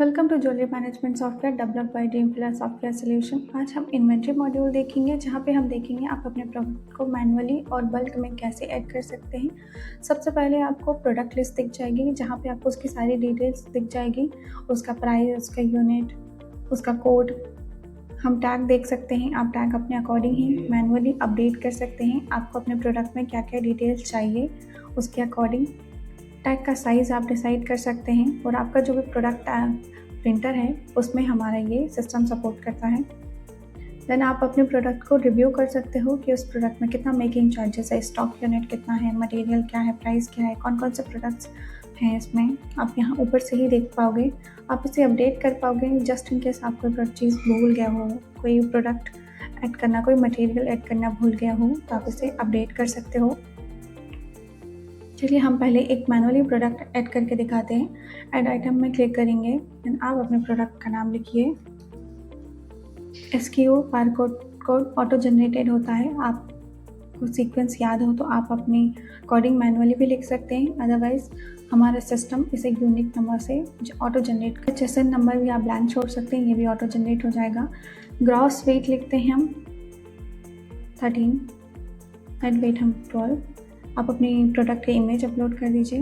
Welcome to jewellery management software developed by Dreamfiller software solution. आज हम inventory module देखेंगे, जहां पे हम देखेंगे आप अपने प्रोडक्ट को मैनुअली और बल्क में कैसे ऐड कर सकते हैं। सबसे पहले आपको प्रोडक्ट लिस्ट दिख जाएगी, जहां पे आपको उसकी सारी डिटेल्स दिख जाएगी, उसका प्राइस, उसका यूनिट, उसका कोड। हम टैग देख सकते हैं, आप टैग अपने अकॉर्डिंग ही मैनुअली अपडेट कर सकते हैं। आपको अपने प्रोडक्ट में क्या क्या डिटेल्स चाहिए उसके अकॉर्डिंग टैग का साइज़ आप डिसाइड कर सकते हैं। और आपका जो भी प्रोडक्ट प्रिंटर है उसमें हमारा ये सिस्टम सपोर्ट करता है। देन आप अपने प्रोडक्ट को रिव्यू कर सकते हो कि उस प्रोडक्ट में कितना मेकिंग चार्जेस है, स्टॉक यूनिट कितना है, मटेरियल क्या है, प्राइस क्या है, कौन कौन से प्रोडक्ट्स हैं इसमें। आप यहाँ ऊपर से ही देख पाओगे, आप इसे अपडेट कर पाओगे। जस्ट इन केस आप कोई चीज़ भूल गया हो, कोई प्रोडक्ट ऐड करना, कोई मटेरियल ऐड करना भूल गया हो, तो आप इसे अपडेट कर सकते हो। चलिए हम पहले एक मैनुअली प्रोडक्ट ऐड करके दिखाते हैं। ऐड आइटम में क्लिक करेंगे, देन आप अपने प्रोडक्ट का नाम लिखिए। SKU कोड ऑटो जनरेटेड होता है। आपको सीक्वेंस याद हो तो आप अपनी कोडिंग मैनुअली भी लिख सकते हैं, अदरवाइज हमारा सिस्टम इसे यूनिक नंबर से ऑटो जनरेट कर। HSN नंबर भी आप ब्लैंक छोड़ सकते हैं, ये भी ऑटो जनरेट हो जाएगा। ग्रॉस वेट लिखते हैं हम 13, नेट वेट हम 12। आप अपनी प्रोडक्ट की इमेज अपलोड कर दीजिए।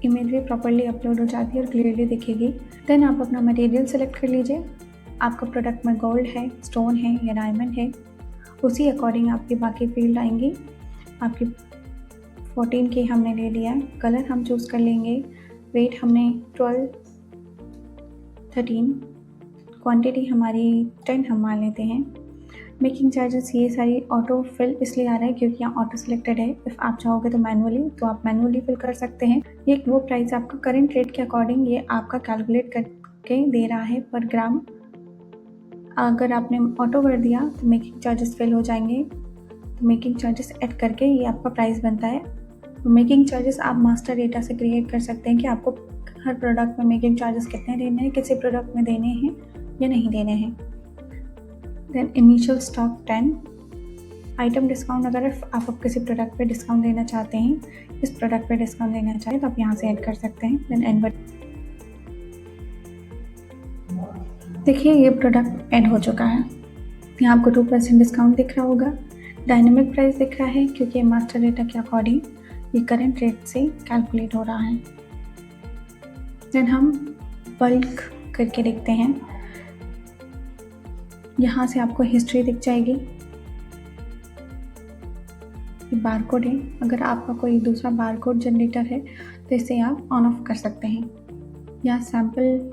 इमेज भी प्रॉपर्ली अपलोड हो जाती है और क्लियरली दिखेगी। देन आप अपना मटेरियल सेलेक्ट कर लीजिए। आपका प्रोडक्ट में गोल्ड है, स्टोन है या डायमंड है, उसी अकॉर्डिंग आपकी बाकी फील्ड आएंगी। आपकी 14 की हमने ले लिया है। कलर हम चूज़ कर लेंगे। वेट हमने 12, 13, क्वांटिटी हमारी 10 हम मान लेते हैं। मेकिंग चार्जेस ये सारी ऑटो फिल इसलिए आ रहा है क्योंकि यहाँ ऑटो सिलेक्टेड है। इफ़ आप चाहोगे तो मैनुअली, तो आप मैनुअली फिल कर सकते हैं। ये वो प्राइस आपका करंट रेट के अकॉर्डिंग ये आपका कैलकुलेट करके दे रहा है पर ग्राम। अगर आपने ऑटो कर दिया तो मेकिंग चार्जेस फिल हो जाएंगे, तो मेकिंग चार्जेस ऐड करके ये आपका प्राइस बनता है। तो मेकिंग चार्जेस आप मास्टर डेटा से क्रिएट कर सकते हैं कि आपको हर प्रोडक्ट में मेकिंग चार्जेस कितने देने हैं, किसी प्रोडक्ट में देने हैं या नहीं देने हैं। Then initial stock 10। Item discount, अगर आप किसी प्रोडक्ट पे डिस्काउंट देना चाहते हैं, इस प्रोडक्ट पे डिस्काउंट देना चाहें तो आप यहाँ से ऐड कर सकते हैं। देन एंड देखिए ये प्रोडक्ट ऐड हो चुका है। यहाँ आपको 2% डिस्काउंट दिख रहा होगा। डायनेमिक प्राइस दिख रहा है क्योंकि मास्टर डेटा के अकॉर्डिंग ये करंट रेट से कैलकुलेट हो रहा है। देन हम बल्क करके देखते हैं। यहाँ से आपको हिस्ट्री दिख जाएगी। ये बारकोड है, अगर आपका कोई दूसरा बारकोड जनरेटर है तो इसे आप ऑन ऑफ कर सकते हैं। यहाँ सैम्पल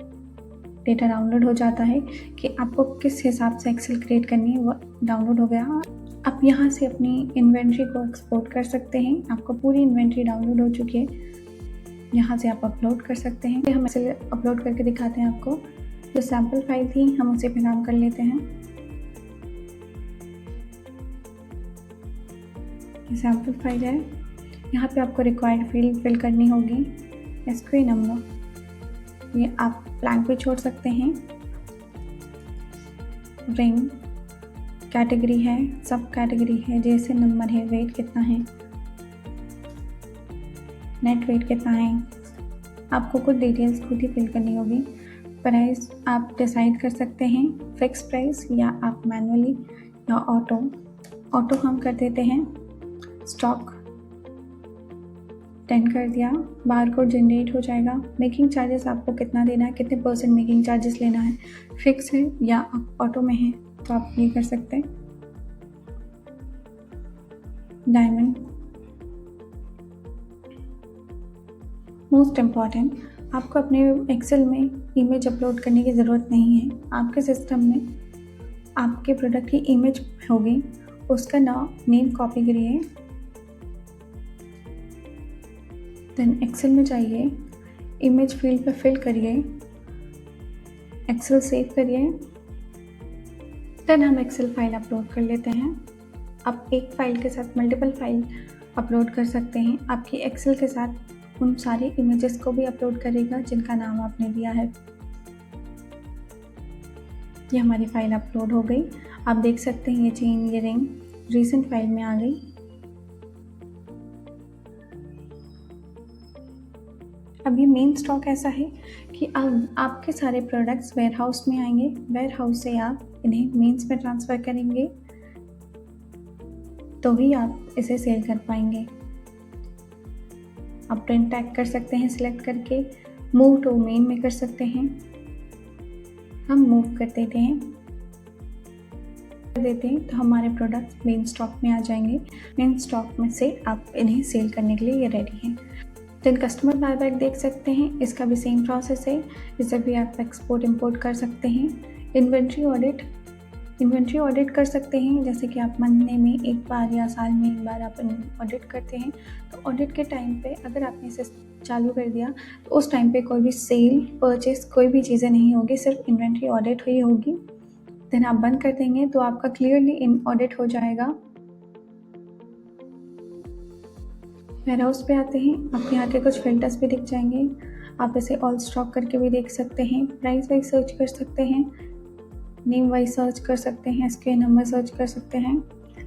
डेटा डाउनलोड हो जाता है कि आपको किस हिसाब से एक्सेल क्रिएट करनी है, वो डाउनलोड हो गया। आप यहाँ से अपनी इन्वेंट्री को एक्सपोर्ट कर सकते हैं। आपको पूरी इन्वेंट्री डाउनलोड हो चुकी है, यहाँ से आप अपलोड कर सकते हैं। हम इसे अपलोड करके दिखाते हैं आपको। जो सैम्पल फाइल थी हम उसे पे काम कर लेते हैं। ये सैम्पल फाइल है। यहाँ पे आपको रिक्वायर्ड फील्ड फिल करनी होगी। SKU नंबर ये आप ब्लैंक पे छोड़ सकते हैं। रिंग कैटेगरी है, सब कैटेगरी है, जैसे नंबर है, वेट कितना है, नेट वेट कितना है, आपको कुछ डिटेल्स खुद ही फिल करनी होगी। प्राइस आप डिसाइड कर सकते हैं, फिक्स प्राइस या आप मैनुअली या ऑटो हम कर देते हैं। स्टॉक 10 कर दिया, बारकोड जनरेट हो जाएगा। मेकिंग चार्जेस आपको कितना देना है, कितने % मेकिंग चार्जेस लेना है, फिक्स है या आप ऑटो में है तो आप ये कर सकते हैं। डायमंड मोस्ट इम्पॉर्टेंट, आपको अपने एक्सेल में इमेज अपलोड करने की ज़रूरत नहीं है। आपके सिस्टम में आपके प्रोडक्ट की इमेज होगी, उसका नेम कॉपी करिए। देन एक्सेल में जाइए, इमेज फील्ड पे फिल करिए, एक्सेल सेव करिए। देन हम एक्सेल फाइल अपलोड कर लेते हैं। आप एक फाइल के साथ मल्टीपल फाइल अपलोड कर सकते हैं। आपकी एक्सेल के साथ उन सारी इमेजेस को भी अपलोड करेगा जिनका नाम आपने दिया है। ये हमारी फाइल अपलोड हो गई। आप देख सकते हैं ये चेन, ये रिंग रिसेंट फाइल में आ गई। अब ये मेन स्टॉक ऐसा है कि अब आपके सारे प्रोडक्ट्स वेयर हाउस में आएंगे, वेयर हाउस से आप इन्हें मेंस में ट्रांसफ़र करेंगे तो ही आप इसे सेल कर पाएंगे। आप प्रिंट टैग कर सकते हैं सिलेक्ट करके, मूव टू मेन में कर सकते हैं। हम मूव कर देते हैं तो हमारे प्रोडक्ट्स मेन स्टॉक में आ जाएंगे। मेन स्टॉक में से आप इन्हें सेल करने के लिए ये रेडी हैं। देन कस्टमर बायबैक देख सकते हैं, इसका भी सेम प्रोसेस है। इसे भी आप एक्सपोर्ट इंपोर्ट कर सकते हैं। इन्वेंट्री ऑडिट कर सकते हैं, जैसे कि आप महीने में एक बार या साल में एक बार आप ऑडिट करते हैं। तो ऑडिट के टाइम पे अगर आपने इसे चालू कर दिया तो उस टाइम पे कोई भी सेल परचेस कोई भी चीज़ें नहीं होगी, सिर्फ इन्वेंट्री ऑडिट हुई होगी। देन आप बंद कर देंगे तो आपका क्लियरली इन ऑडिट हो जाएगा। वेयर हाउस पे आते हैं, आपके यहाँ के कुछ फिल्टर्स भी दिख जाएंगे। आप इसे ऑल स्टॉक करके भी देख सकते हैं, प्राइस वाइज सर्च कर सकते हैं, नेम वाइज सर्च कर सकते हैं, SKU नंबर सर्च कर सकते हैं।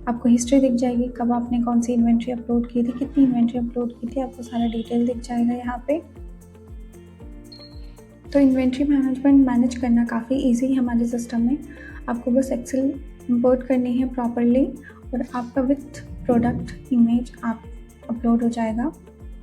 आपको हिस्ट्री दिख जाएगी, कब आपने कौन सी इन्वेंट्री अपलोड की थी, कितनी इन्वेंट्री अपलोड की थी, आपको सारा डिटेल दिख जाएगा यहाँ पे। तो इन्वेंट्री मैनेजमेंट मैनेज करना काफ़ी ईजी है हमारे सिस्टम में। आपको बस एक्सेल इंपोर्ट करनी है प्रॉपरली और आपका विथ प्रोडक्ट इमेज आप अपलोड हो जाएगा।